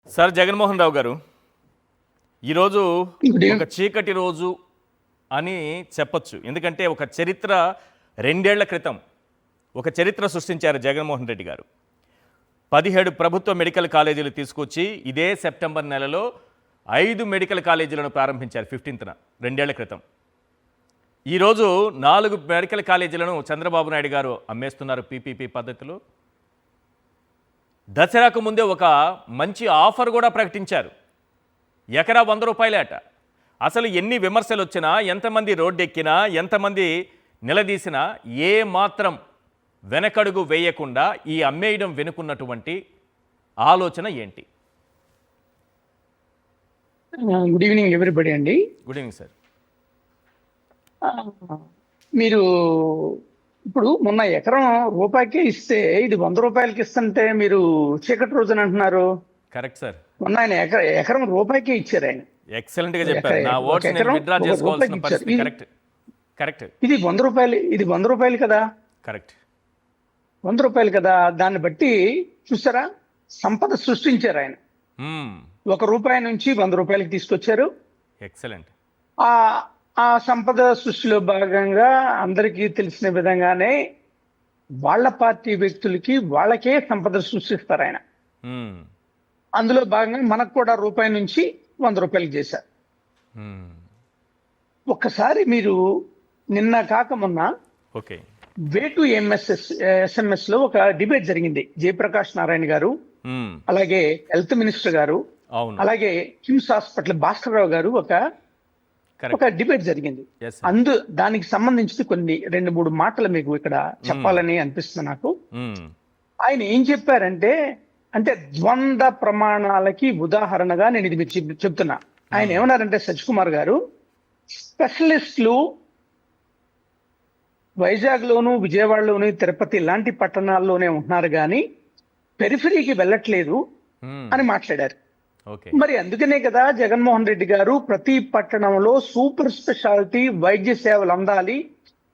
Sir Jaganmohan Rao గారు, ఈరోజు good ఒక చీకటి రోజు అని చెప్పొచ్చు. ఎందుకంటే ఒక చరిత్ర 2 ఏళ్ల క్రితం ఒక చరిత్ర సృష్టించారు జగన్మోహన్ రెడ్డి గారు. 17 ప్రభుత్వ మెడికల్ కాలేజీలు తీసుకొచ్చి ఇదే సెప్టెంబర్ నెలలో 5 మెడికల్ కాలేజీలను ప్రారంభించారు 15న 2 ఏళ్ల క్రితం. ఈరోజు 4 మెడికల్ కాలేజీలను చంద్రబాబు నాయుడు గారు అమ్మేస్తున్నారు పీపీపీ పద్ధతిలో. దసరాకు ముందే ఒక మంచి ఆఫర్ కూడా ప్రకటించారు. ఎకరా 100 రూపాయలేట. అసలు ఎన్ని విమర్శలు వచ్చినా, ఎంతమంది రోడ్డెక్కినా, ఎంతమంది నిలదీసినా ఏ మాత్రం వెనకడుగు వేయకుండా ఈ అమ్మేయడం వెనుకున్నటువంటి ఆలోచన ఏంటి? గుడ్ ఈవినింగ్ ఎవ్రీబడి అండి. Good evening sir. ఆ, మీరు ఇప్పుడు మొన్న ఎకరం రూపాయికే ఇస్తే ఇది 100 రూపాయలకి ఇస్తుంటే మీరు చీకటి రోజున అంటున్నారు. Correct sir. మొన్న ఆయన ఎకరం రూపాయికే ఇచ్చారు ఆయన. ఎక్సలెంట్ గా చెప్పారు. నా ఓట్స్ నేను విత్డ్రా చేసుకోవాల్సిన పరిస్థితి. Correct correct. ఇది 100 రూపాయలు, ఇది 100 రూపాయలు కదా. కరెక్ట్. 100 రూపాయలు కదా. దాన్ని బట్టి చూసారా, సంపద సృష్టించారు ఆయన. 1 రూపాయి నుంచి 100 రూపాయలకి తీసుకొచ్చారు. ఎక్సలెంట్. ఆ ఆ సంపద సృష్టిలో భాగంగా అందరికీ తెలిసిన విధంగానే వాళ్ళ పార్టీ వ్యక్తులకి వాళ్ళకే సంపద సృష్టిస్తారు ఆయన. అందులో భాగంగా మనకు కూడా రూపాయి నుంచి 100 రూపాయలకి చేశారు. ఒక్కసారి మీరు నిన్న కాక మొన్న ఓకే వే టు ఎస్ఎంఎస్ లో ఒక డిబేట్ జరిగింది. జయప్రకాష్ నారాయణ గారు, అలాగే హెల్త్ మినిస్టర్ గారు, అలాగే కిమ్స్ హాస్పిటల్ భాస్కర్ రావు గారు ఒక డిబేట్ జరిగింది. దానికి సంబంధించి కొన్ని 2-3 మాటలు మీకు ఇక్కడ చెప్పాలని అనిపిస్తుంది నాకు. ఆయన ఏం చెప్పారంటే, అంటే ద్వంద్వ ప్రమాణాలకి ఉదాహరణగా నేను ఇది మీకు చెప్తున్నా. ఆయన ఏమన్నారంటే, సజ్ కుమార్ గారు, స్పెషలిస్టులు వైజాగ్ లోను, విజయవాడలోను, తిరుపతి లాంటి పట్టణాల్లోనే ఉంటున్నారు కానీ పెరిఫరీకి వెళ్ళట్లేదు అని మాట్లాడారు. మరి అందుకనే కదా జగన్మోహన్ రెడ్డి గారు ప్రతి పట్టణంలో సూపర్ స్పెషాలిటీ వైద్య సేవలు అందాలి,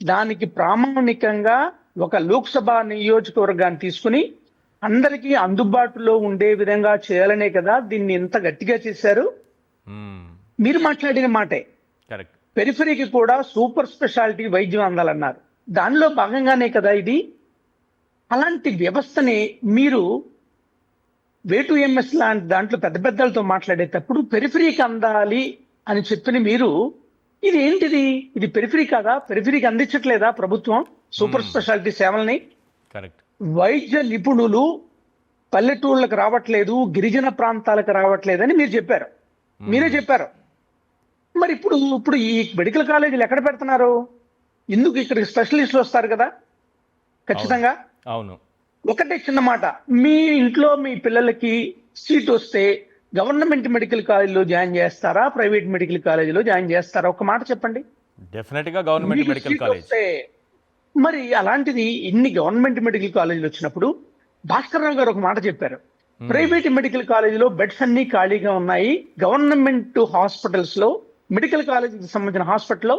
దానికి ప్రామాణికంగా ఒక లోక్సభ నియోజకవర్గాన్ని తీసుకుని అందరికీ అందుబాటులో ఉండే విధంగా చేయాలనే కదా దీన్ని ఇంత గట్టిగా చేశారు. మీరు మాట్లాడిన మాటే, పెరిఫరీకి కూడా సూపర్ స్పెషాలిటీ వైద్యం అందాలన్నారు. దానిలో భాగంగానే కదా ఇది. అలాంటి వ్యవస్థని మీరు వే టు ఎంఎస్ లాంటి దాంట్లో పెద్ద పెద్దలతో మాట్లాడేటప్పుడు పెరిఫరీకి అందాలి అని చెప్పిన మీరు, ఇది ఏంటిది? ఇది పెరిఫరీ కాదా? పెరిఫరీకి అందించట్లేదా ప్రభుత్వం సూపర్ స్పెషాలిటీ సేవల్ని? వైద్య నిపుణులు పల్లెటూళ్ళకి రావట్లేదు, గిరిజన ప్రాంతాలకు రావట్లేదని మీరు చెప్పారు. మీరే చెప్పారు. మరి ఇప్పుడు ఈ మెడికల్ కాలేజీలు ఎక్కడ పెడుతున్నారు? ఎందుకు ఇక్కడికి స్పెషలిస్టులు వస్తారు కదా ఖచ్చితంగా. అవును. ఒకటే చిన్న మాట, మీ ఇంట్లో మీ పిల్లలకి సీట్ వస్తే గవర్నమెంట్ మెడికల్ కాలేజీలో జాయిన్ చేస్తారా, ప్రైవేట్ మెడికల్ కాలేజీలో జాయిన్ చేస్తారా? ఒక మాట చెప్పండి. డెఫినెట్ గా గవర్నమెంట్ మెడికల్ కాలేజ్. మరి అలాంటిది ఇన్ని గవర్నమెంట్ మెడికల్ కాలేజీలు వచ్చినప్పుడు భాస్కర్ రావు గారు ఒక మాట చెప్పారు, ప్రైవేట్ మెడికల్ కాలేజీలో బెడ్స్ అన్ని ఖాళీగా ఉన్నాయి, గవర్నమెంట్ హాస్పిటల్స్ లో మెడికల్ కాలేజీకి సంబంధించిన హాస్పిటల్లో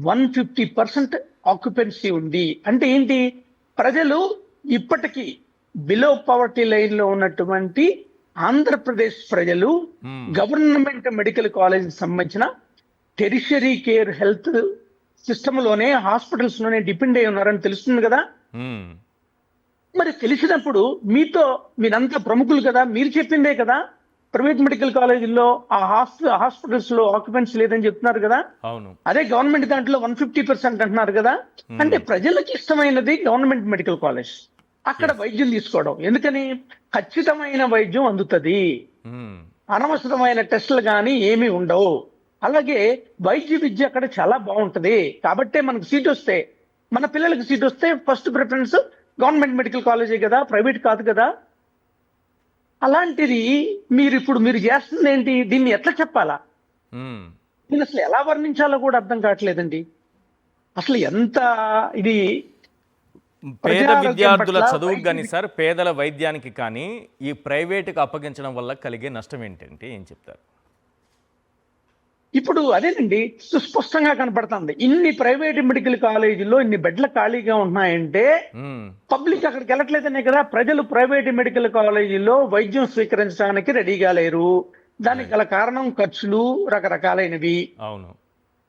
150% ఆక్యుపెన్సీ ఉంది. అంటే ఏంటి? ప్రజలు ఇప్పటికీ బిలో పవర్టీ లైన్ లో ఉన్నటువంటి ఆంధ్రప్రదేశ్ ప్రజలు గవర్నమెంట్ మెడికల్ కాలేజ్ సంబంధించిన టెరిషరీ కేర్ హెల్త్ సిస్టమ్ లోనే, హాస్పిటల్స్ లోనే డిపెండ్ అయి ఉన్నారని తెలుస్తుంది కదా. మరి తెలిసినప్పుడు మీరంతా ప్రముఖులు కదా, మీరు చెప్పిందే కదా ప్రైవేట్ మెడికల్ కాలేజీల్లో ఆ హాస్పిటల్స్ లో ఆక్యుపెన్సీ లేదని చెప్తున్నారు కదా. అదే గవర్నమెంట్ దాంట్లో 150% అంటున్నారు కదా. అంటే ప్రజలకు ఇష్టమైనది గవర్నమెంట్ మెడికల్ కాలేజ్, అక్కడ వైద్యం తీసుకోవడం. ఎందుకని? ఖచ్చితమైన వైద్యం అందుతుంది, అనవసరమైన టెస్టులు కానీ ఏమీ ఉండవు. అలాగే వైద్య విద్య అక్కడ చాలా బాగుంటది. కాబట్టే మనకు సీట్ వస్తే, మన పిల్లలకి సీట్ వస్తే ఫస్ట్ ప్రిఫరెన్స్ గవర్నమెంట్ మెడికల్ కాలేజే కదా, ప్రైవేట్ కాదు కదా. అలాంటిది మీరు చేస్తుంది ఏంటి? దీన్ని ఎట్లా చెప్పాలా? దీన్ని అసలు ఎలా వర్ణించాలో కూడా అర్థం కావట్లేదండి. అసలు ఎంత ఇది పేద విద్యార్థుల చదువుకు కానీ సార్, పేదల వైద్యానికి కానీ ఈ ప్రైవేటుకి అప్పగించడం వల్ల కలిగే నష్టం ఏంటంటే ఏం చెప్తారు? ఇప్పుడు అదేనండి సుస్పష్టంగా కనపడుతుంది. ఇన్ని ప్రైవేట్ మెడికల్ కాలేజీల్లో ఇన్ని బెడ్ల ఖాళీగా ఉన్నాయంటే మ్మ్. పబ్లిక్ అక్కడికి వెళ్ళట్లేదనే కదా. ప్రజలు ప్రైవేట్ మెడికల్ కాలేజీల్లో వైద్యం స్వీకరించడానికి రెడీగా లేరు. దానికి గల కారణం ఖర్చులు రకరకాలైనవి. అవును.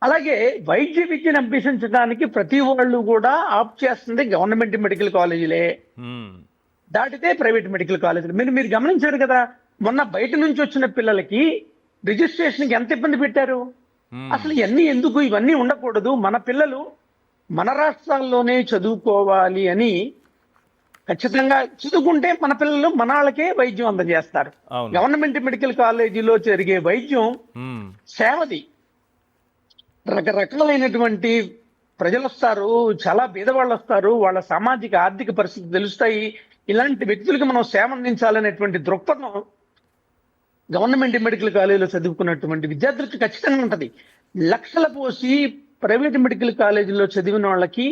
అలాగే వైద్య విద్యను అభ్యసించడానికి ప్రతి వాళ్ళు కూడా ఆప్ట్ చేస్తుంది గవర్నమెంట్ మెడికల్ కాలేజీలే, మ్మ్. దాటితే ప్రైవేట్ మెడికల్ కాలేజీలు. మీరు గమనించారు కదా, మొన్న బయట నుంచి వచ్చిన పిల్లలకి రిజిస్ట్రేషన్కి ఎంత ఇబ్బంది పెట్టారు. మ్మ్. అసలు ఇవన్నీ ఉండకూడదు, మన పిల్లలు మన రాష్ట్రాల్లోనే చదువుకోవాలి అని ఖచ్చితంగా చదువుకుంటే మన పిల్లలు మన వాళ్ళకే వైద్యం అందజేస్తారు. అవును. గవర్నమెంట్ మెడికల్ కాలేజీలో జరిగే వైద్యం మ్మ్. సేవది. రకరకాలైనటువంటి ప్రజలు వస్తారు, చాలా పేదవాళ్ళు వస్తారు, వాళ్ళ సామాజిక ఆర్థిక పరిస్థితి తెలుస్తాయి. ఇలాంటి వ్యక్తులకు మనం సేవ అందించాలనేటువంటి దృక్పథం గవర్నమెంట్ మెడికల్ కాలేజీలో చదువుకున్నటువంటి విద్యార్థులకు ఖచ్చితంగా ఉంటది. లక్షల పోసి ప్రైవేట్ మెడికల్ కాలేజీలో చదివిన వాళ్ళకి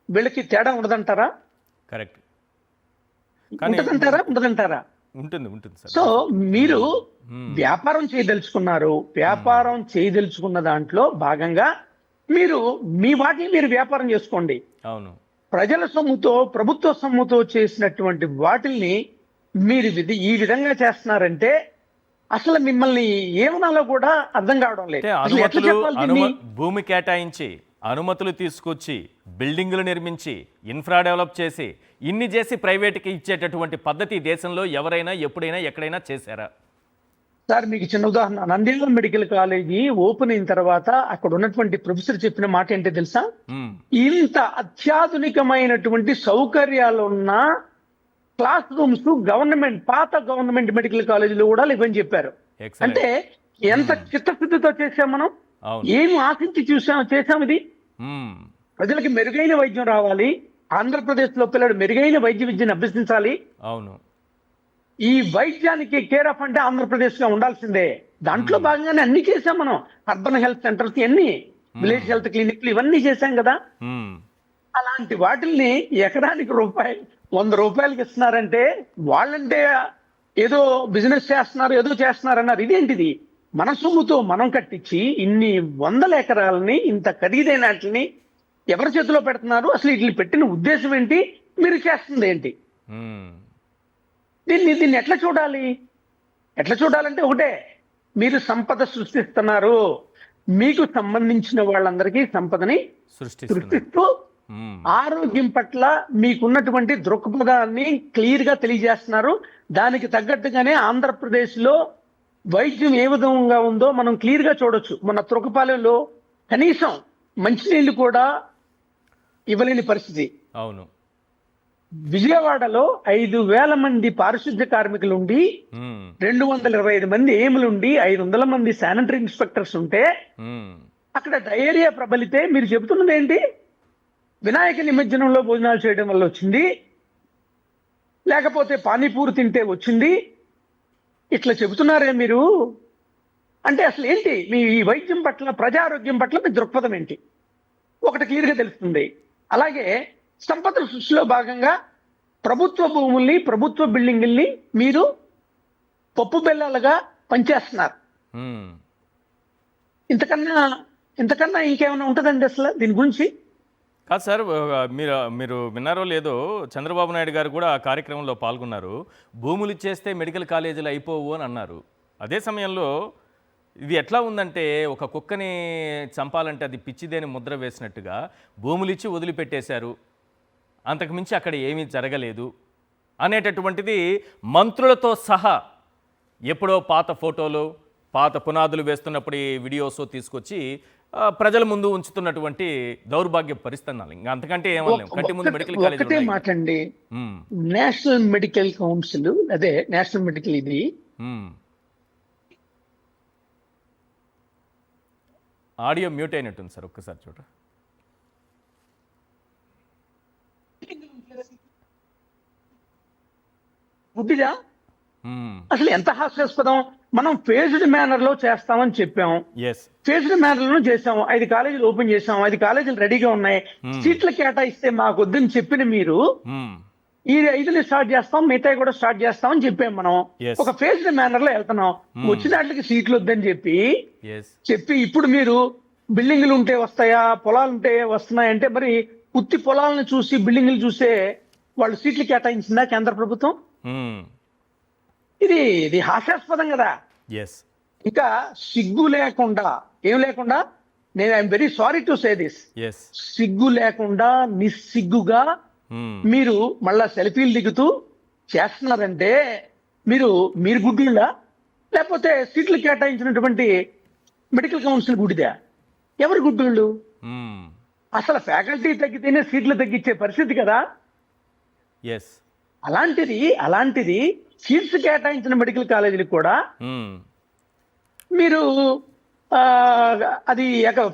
వీళ్ళకి తేడా ఉండదంటారా? కరెక్ట్. ఉండదంటారా? ఉంటుంది ఉంటుంది సార్. సో మీరు మ్మ్. వ్యాపారం చేయదలుచుకున్నారు, వ్యాపారం చేయదలుచుకున్న దాంట్లో భాగంగా మీరు మీ వాటిని మీరు వ్యాపారం చేసుకోండి. అవును. ప్రజల సొమ్ముతో ప్రభుత్వ సొమ్ముతో చేసినటువంటి వాటిల్ని మీరు ఈ విధంగా చేస్తున్నారంటే అసలు మిమ్మల్ని ఏమనాలో కూడా అర్థం కావడం లేదు. అంటే అసలు ఎట్లా చెప్పాలి దీన్ని? భూమి కేటాయించి అనుమతులు తీసుకొచ్చి బిల్డింగులు నిర్మించి ఇన్ఫ్రా డెవలప్ చేసి ఇన్ని చేసి ప్రైవేట్కి ఇచ్చేటటువంటి పద్ధతి ఈ దేశంలో ఎవరైనా ఎప్పుడైనా ఎక్కడైనా చేశారా? సార్ మీకు చిన్న ఉదాహరణ, నంద్యాల మెడికల్ కాలేజీ ఓపెన్ అయిన తర్వాత అక్కడ ఉన్నటువంటి ప్రొఫెసర్ చెప్పిన మాట ఏంటో తెలుసా? మ్మ్. ఇంత అత్యాధునికమైనటువంటి సౌకర్యాలు ఉన్న క్లాస్ రూమ్స్ పాత గవర్నమెంట్ మెడికల్ కాలేజీలో కూడా లేవని చెప్పారు. Excellent. అంటే ఎంత చిత్తశుద్ధితో చేసాం మనం, అవును. ఏమి ఆశించి చేసాం ఇది. మ్మ్. ప్రజలకి మెరుగైన వైద్యం రావాలి, ఆంధ్రప్రదేశ్ లో పిల్లలు మెరుగైన వైద్య విద్యను అభ్యసించాలి. అవును. ఈ వైద్యానికి కేర్ ఆఫ్ అంటే ఆంధ్రప్రదేశ్ గా ఉండాల్సిందే. దాంట్లో భాగంగానే అన్ని చేసాం మనం. అర్బన్ హెల్త్ సెంటర్స్ అన్ని, విలేజ్ హెల్త్ క్లినిక్లు ఇవన్నీ చేశాం కదా. మ్మ్. అలాంటి వాటిల్ని ఎకరానికి ₹100 ఇస్తున్నారంటే వాళ్ళంటే ఏదో బిజినెస్ చేస్తున్నారు, ఏదో చేస్తున్నారన్నారు. ఇదేంటిది? మన సొమ్ముతో మనం కట్టించి ఇన్ని 100 ఎకరాలని, ఇంత ఖరీదైన వాటిని ఎవరి చేతిలో పెడుతున్నారు? అసలు వీటిని పెట్టిన ఉద్దేశం ఏంటి? మీరు చేస్తుంది ఏంటి? మ్మ్. దీన్ని ఎట్లా చూడాలి? ఎట్లా చూడాలంటే ఒకటే, మీరు సంపద సృష్టిస్తున్నారు, మీకు సంబంధించిన వాళ్ళందరికీ సంపదని సృష్టిస్తున్నారు. సృష్టిస్తూ మ్మ్. ఆరోగ్యం పట్ల మీకున్నటువంటి దృక్పథాన్ని క్లియర్ గా తెలియజేస్తున్నారు. దానికి తగ్గట్టుగానే ఆంధ్రప్రదేశ్ లో వైద్యం ఏ విధంగా ఉందో మనం క్లియర్ గా చూడొచ్చు. మన తురకపాలెంలో కనీసం మంచినీళ్లు కూడా ఇవ్వలేని పరిస్థితి. అవును. విజయవాడలో 5,000 మంది పారిశుద్ధ్య కార్మికులు ఉండి, మ్మ్. 225 మంది ఏములుండి, 500 మంది శానిటరీ ఇన్స్పెక్టర్స్ ఉంటే మ్మ్. అక్కడ డయేరియా ప్రబలితే మీరు చెబుతున్నది ఏంటి? వినాయక నిమజ్జనంలో భోజనాలు చేయడం వల్ల వచ్చింది, లేకపోతే పానీపూరి తింటే వచ్చింది, ఇట్లా చెబుతున్నారే మీరు. అంటే అసలు ఏంటి మీ ఈ వైద్యం పట్ల, ప్రజారోగ్యం పట్ల మీ దృక్పథం ఏంటి? ఒకటి క్లియర్గా తెలుస్తుంది. అలాగే సంపద సృష్టిలో భాగంగా ప్రభుత్వ భూముల్ని, ప్రభుత్వ బిల్డింగుల్ని మీరు పప్పు బెల్లాలుగా పనిచేస్తున్నారు. మ్మ్. ఇంతకన్నా ఇంకేమైనా ఉంటుందండి అసలు దీని గురించి? కాదు సార్, మీరు విన్నారో లేదో, చంద్రబాబు నాయుడు గారు కూడా ఆ కార్యక్రమంలో పాల్గొన్నారు. భూములు ఇచ్చేస్తే మెడికల్ కాలేజీలు అయిపోవు అని అన్నారు. అదే సమయంలో ఇది ఎట్లా ఉందంటే, ఒక కుక్కని చంపాలంటే అది పిచ్చిదేని ముద్ర వేసినట్టుగా భూములు ఇచ్చి వదిలిపెట్టేశారు, అంతకుమించి అక్కడ ఏమీ జరగలేదు అనేటటువంటిది మంత్రులతో సహా ఎప్పుడో పాత ఫోటోలు, పాత పునాదులు వేస్తున్నప్పుడు ఈ వీడియోస్ తీసుకొచ్చి ప్రజల ముందు ఉంచుతున్నటువంటి దౌర్భాగ్య పరిస్థితులు. ఇంకా అంతకంటే ఏమన్నా కంటి ముందు మెడికల్ కాలేజ్ ఒకటే మాటండి, నేషనల్ మెడికల్ కౌన్సిల్, అదే నేషనల్ మెడికల్ ఇది ఆడియో మ్యూట్ అయినట్టుంది సార్, ఒక్కసారి చూడ. గుడ్డిదా? అసలు ఎంత హాస్యాస్పదం. మనం ఫేజ్డ్ మేనర్ లో చేస్తామని చెప్పాం, ఫేజ్డ్ మేనర్ లో చేసాం. 5 కాలేజీలు ఓపెన్ చేసాం, 5 కాలేజీలు రెడీగా ఉన్నాయి, సీట్లు కేటాయిస్తే మాకొద్దని చెప్పిన మీరు ఈ 5ని స్టార్ట్ చేస్తాం, మిగతా కూడా స్టార్ట్ చేస్తాం అని చెప్పాం మనం. Yes. ఒక ఫేజ్డ్ మేనర్ లో వెళ్తున్నాం. వచ్చిన వాటికి సీట్లు వద్దని చెప్పి ఇప్పుడు మీరు బిల్డింగ్లు ఉంటే వస్తాయా, పొలాలు ఉంటే వస్తున్నాయంటే మరి ఉత్తి పొలాలను చూసి బిల్డింగ్లు చూసే వాళ్ళు సీట్లు కేటాయించిందా కేంద్ర ప్రభుత్వం? ఇది హాస్యాస్పదం కదా. ఎస్ ఇంకా సిగ్గు లేకుండా, ఏం లేకుండా, నేను I'm very sorry to say this, yes సిగ్గు లేకుండా నిస్సిగ్గుగా మీరు మళ్ళా సెల్ఫీలు దిగుతూ చేస్తున్నారంటే మీరు గుడ్డులా, లేకపోతే సీట్లు కేటాయించినటువంటి మెడికల్ కౌన్సిల్ గుడిదా? ఎవరు గుడ్డుళ్ళు? అసలు ఫ్యాకల్టీ తగ్గితేనే సీట్లు తగ్గించే పరిస్థితి కదా. ఎస్ అలాంటిది సీట్స్ కేటాయించిన మెడికల్ కాలేజీలకు కూడా మీరు అది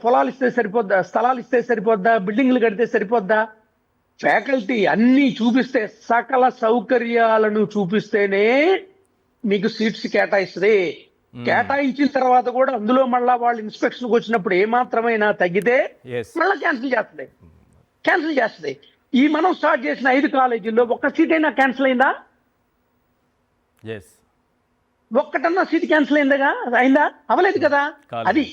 పొలాలు ఇస్తే సరిపోద్దా, స్థలాలు ఇస్తే సరిపోద్దా, బిల్డింగ్లు కడితే సరిపోద్దా? ఫ్యాకల్టీ అన్ని చూపిస్తే, సకల సౌకర్యాలను చూపిస్తేనే మీకు సీట్స్ కేటాయిస్తుంది. కేటాయించిన తర్వాత కూడా అందులో మళ్ళా వాళ్ళు ఇన్స్పెక్షన్కి వచ్చినప్పుడు ఏమాత్రమైనా తగ్గితే మళ్ళీ క్యాన్సిల్ చేస్తుంది. ఈ మనం స్టార్ట్ చేసిన 5 కాలేజీల్లో ఒక్క సీట్ అయినా క్యాన్సిల్ అయిందా? ఒక్కటన్నా సీట్ క్యాన్సిల్ అయిందా? అవలేదు కదా. అది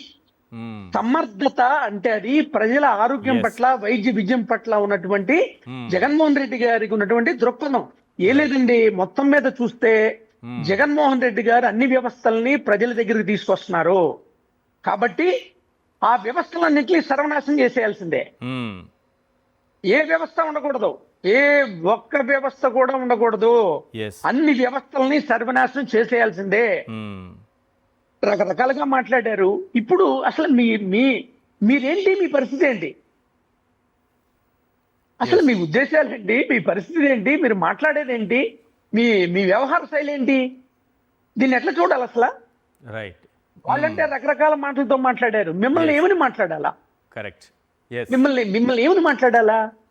సమర్థత అంటే అది ప్రజల ఆరోగ్యం పట్ల, వైద్య విద్యం పట్ల ఉన్నటువంటి జగన్మోహన్ రెడ్డి గారికి ఉన్నటువంటి దృక్పథం. ఏ లేదండి, మొత్తం మీద చూస్తే జగన్మోహన్ రెడ్డి గారు అన్ని వ్యవస్థల్ని ప్రజల దగ్గరికి తీసుకొస్తున్నారు కాబట్టి ఆ వ్యవస్థలన్నింటినీ సర్వనాశనం చేసేయాల్సిందే. ఏ వ్యవస్థ ఉండకూడదు, ఏ ఒక్క వ్యవస్థ కూడా ఉండకూడదు. అన్ని వ్యవస్థల్ని సర్వనాశనం చేసేయాల్సిందే. రకరకాలుగా మాట్లాడారు. ఇప్పుడు అసలు మీరేంటి, మీ పరిస్థితి ఏంటి, అసలు మీ ఉద్దేశాలు ఏంటి, మీ పరిస్థితి ఏంటి, మీరు మాట్లాడేది ఏంటి, మీ వ్యవహార శైలి ఏంటి? దీన్ని ఎట్లా చూడాలి అసలు? రైట్. వాళ్ళంటే రకరకాల మాటలతో మాట్లాడారు. మిమ్మల్ని ఏమని మాట్లాడాలా? కరెక్ట్. మిమ్మల్ని ఏమని మాట్లాడాలా?